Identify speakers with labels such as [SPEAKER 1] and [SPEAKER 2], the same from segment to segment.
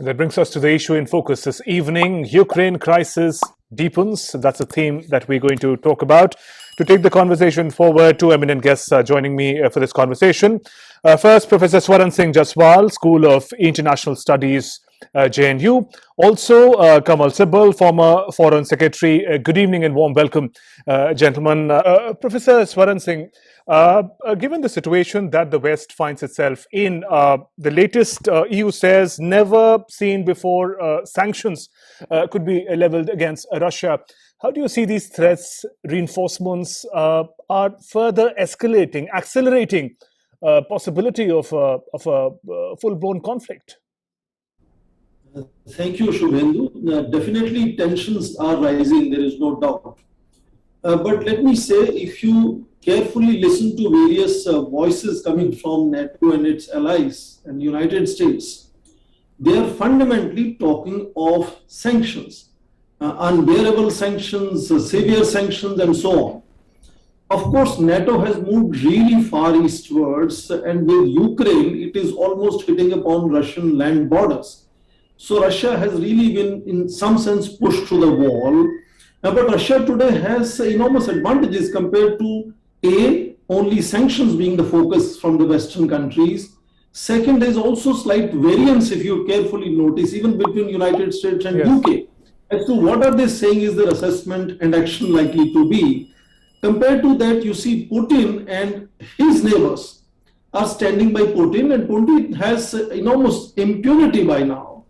[SPEAKER 1] That brings us to the issue in focus this evening. Ukraine crisis deepens. That's a theme that we're going to talk about. To take the conversation forward, two eminent guests are joining me for this conversation. First, Professor Swaran Singh Jaswal, School of International Studies, JNU. Also, Kamal Sibal, former Foreign Secretary. Good evening and warm welcome, gentlemen. Professor Swaran Singh, given the situation that the West finds itself in, the latest EU says never seen before sanctions could be leveled against Russia. How do you see these threats, reinforcements are further escalating, accelerating possibility of a full-blown conflict?
[SPEAKER 2] Thank you, Shubhendu. Definitely tensions are rising, there is no doubt. But let me say, if you carefully listen to various voices coming from NATO and its allies and United States, they are fundamentally talking of sanctions, unbearable sanctions, severe sanctions, and so on. Of course, NATO has moved really far eastwards, and with Ukraine, it is almost hitting upon Russian land borders. So Russia has really been, in some sense, pushed to the wall. But Russia today has enormous advantages compared to only sanctions being the focus from the Western countries. Second, there's also slight variance, if you carefully notice, even between United States and UK, as to what are they saying is their assessment and action likely to be. Compared to that, you see Putin and his neighbors are standing by Putin, and Putin has enormous impunity by now.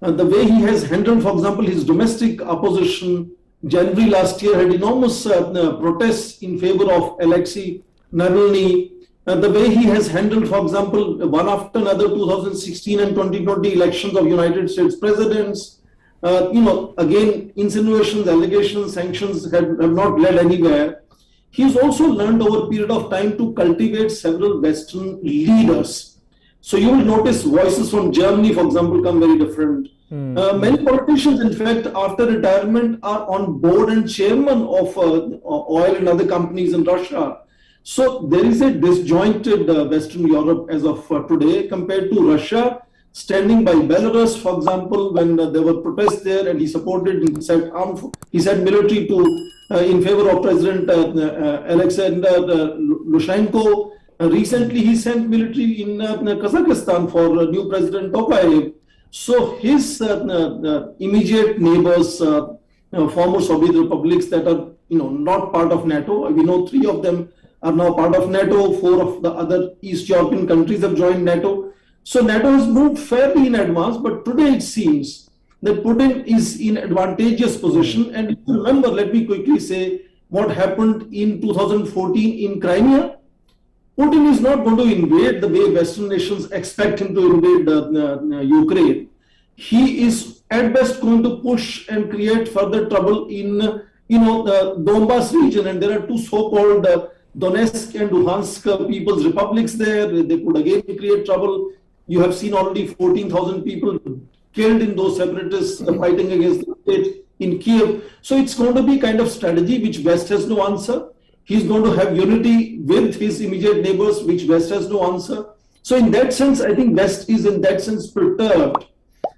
[SPEAKER 2] The way he has handled, for example, his domestic opposition, January last year had enormous protests in favor of Alexei Navalny. The way he has handled, for example, one after another 2016 and 2020 elections of United States presidents. Again, insinuations, allegations, sanctions have not led anywhere. He's also learned over a period of time to cultivate several Western leaders. So you will notice voices from Germany, for example, come very different. Many politicians, in fact, after retirement are on board and chairman of oil and other companies in Russia. So there is a disjointed Western Europe as of today compared to Russia, standing by Belarus, for example, when there were protests there, and he supported, he said military to in favor of President Alexander Lukashenko. Recently, he sent military in Kazakhstan for new President Tokayev. So his immediate neighbors, former Soviet republics that are not part of NATO, we know 3 of them are now part of NATO, 4 of the other East European countries have joined NATO. So NATO has moved fairly in advance, but today it seems that Putin is in advantageous position. And if you remember, let me quickly say what happened in 2014 in Crimea. Putin is not going to invade the way Western nations expect him to invade Ukraine. He is at best going to push and create further trouble in the Donbas region, and there are 2 so-called Donetsk and Luhansk people's republics there. They could again create trouble. You have seen already 14,000 people killed in those separatists fighting against the state in Kiev. So it's going to be kind of strategy which West has no answer. He's going to have unity with his immediate neighbors, which West has no answer. So in that sense, I think West is in that sense perturbed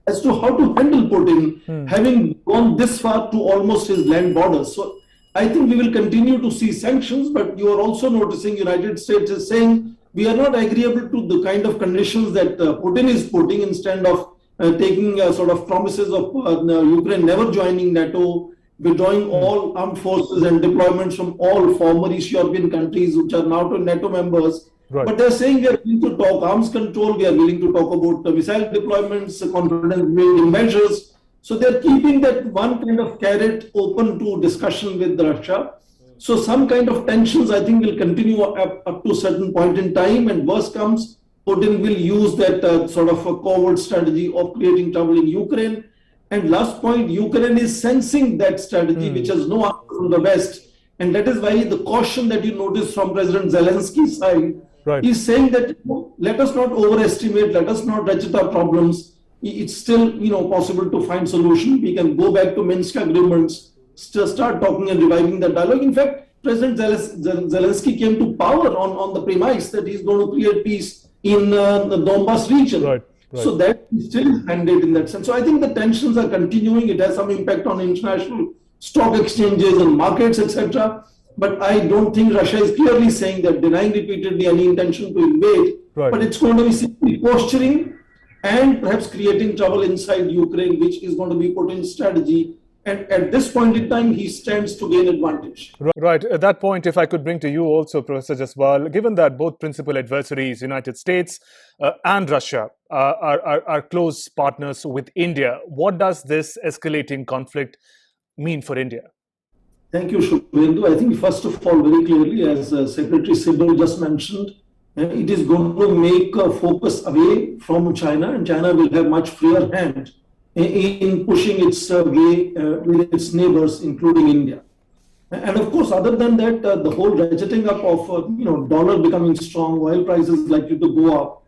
[SPEAKER 2] as to how to handle Putin, having gone this far to almost his land borders. So I think we will continue to see sanctions, but you are also noticing United States is saying we are not agreeable to the kind of conditions that Putin is putting, instead of taking sort of promises of Ukraine never joining NATO, withdrawing all armed forces and deployments from all former East European countries which are now NATO members. Right. But they're saying we are willing to talk arms control, we are willing to talk about missile deployments, confidence building measures. So they're keeping that one kind of carrot open to discussion with Russia. So some kind of tensions, I think, will continue up to a certain point in time, and worse comes, Putin will use that sort of a covert strategy of creating trouble in Ukraine. And last point, Ukraine is sensing that strategy, which has no answer from the West. And that is why the caution that you notice from President Zelensky's side, is saying that let us not overestimate, let us not ratchet up problems. It's still possible to find solution. We can go back to Minsk agreements, start talking and reviving the dialogue. In fact, President Zelensky came to power on the premise that he's going to create peace in the Donbas region. Right. So that still is mandate in that sense. So I think the tensions are continuing. It has some impact on international stock exchanges and markets, etc. But I don't think Russia is clearly saying that, denying repeatedly any intention to invade. But it's going to be simply posturing and perhaps creating trouble inside Ukraine, which is going to be Putin's strategy. And at this point in time, he stands to gain advantage.
[SPEAKER 1] Right. At that point, if I could bring to you also, Professor Jaswal, given that both principal adversaries, United States and Russia, are close partners with India, what does this escalating conflict mean for India?
[SPEAKER 2] Thank you, Shubhendu. I think first of all, very clearly, as Secretary Sibel just mentioned, it is going to make a focus away from China, and China will have much freer hand in pushing its way with its neighbors, including India. And of course, other than that, the whole ratcheting up of dollar becoming strong, oil prices likely to go up.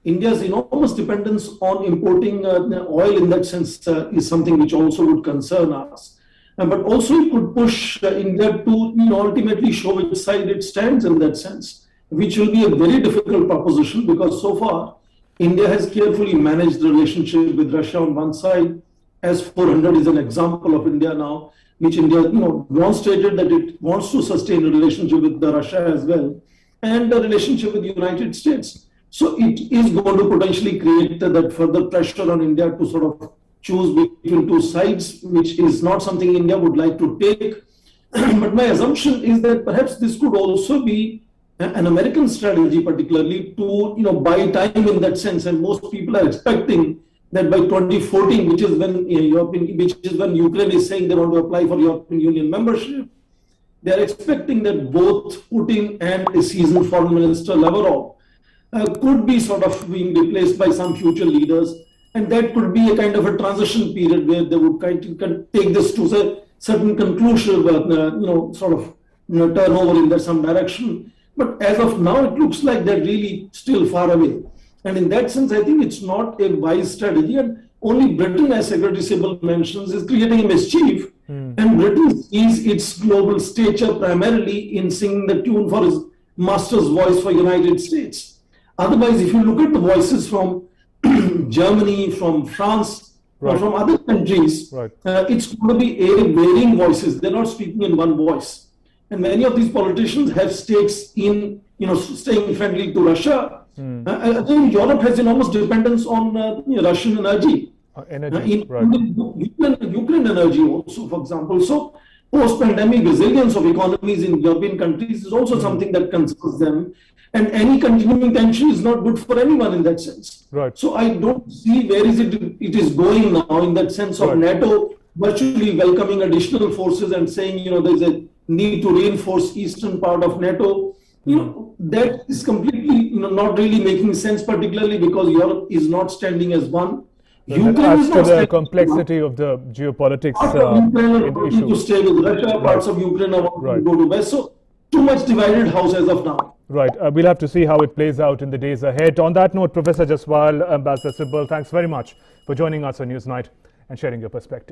[SPEAKER 2] India's enormous dependence on importing oil in that sense is something which also would concern us. But also it could push India to ultimately show which side it stands in that sense, which will be a very difficult proposition, because so far India has carefully managed the relationship with Russia on one side. S-400 is an example of India now, which India demonstrated that it wants to sustain a relationship with Russia as well, and a relationship with the United States. So it is going to potentially create that further pressure on India to sort of choose between two sides, which is not something India would like to take. But my assumption is that perhaps this could also be an American strategy, particularly to buy time in that sense. And most people are expecting that by 2014, which is when Ukraine is saying they want to apply for European Union membership, they are expecting that both Putin and a seasoned foreign minister Lavrov could be sort of being replaced by some future leaders, and that could be a kind of a transition period where they would take this to a certain conclusion, turn over in some direction. But as of now, it looks like they're really still far away. And in that sense, I think it's not a wise strategy. And only Britain, as Secretary Sibel mentions, is creating a mischief. And Britain sees its global stature primarily in singing the tune for his master's voice for United States. Otherwise, if you look at the voices from Germany, from France, or from other countries, it's going to be varying voices. They're not speaking in one voice. And many of these politicians have stakes in, staying friendly to Russia. I think Europe has enormous dependence on Russian energy. Ukraine energy also, for example. So post-pandemic resilience of economies in European countries is also something that concerns them. And any continuing tension is not good for anyone in that sense. So I don't see where it is going now in that sense of NATO virtually welcoming additional forces and saying, there's a need to reinforce eastern part of NATO. That is completely not really making sense, particularly because Europe is not standing as one.
[SPEAKER 1] Ukraine is not the complexity of the geopolitics
[SPEAKER 2] to stay with Russia, parts of Ukraine are to go to West. So too much divided house as of now.
[SPEAKER 1] We'll have to see how it plays out in the days ahead. On that note, Professor Jaswal, Ambassador Sibel, thanks very much for joining us on Newsnight and sharing your perspective.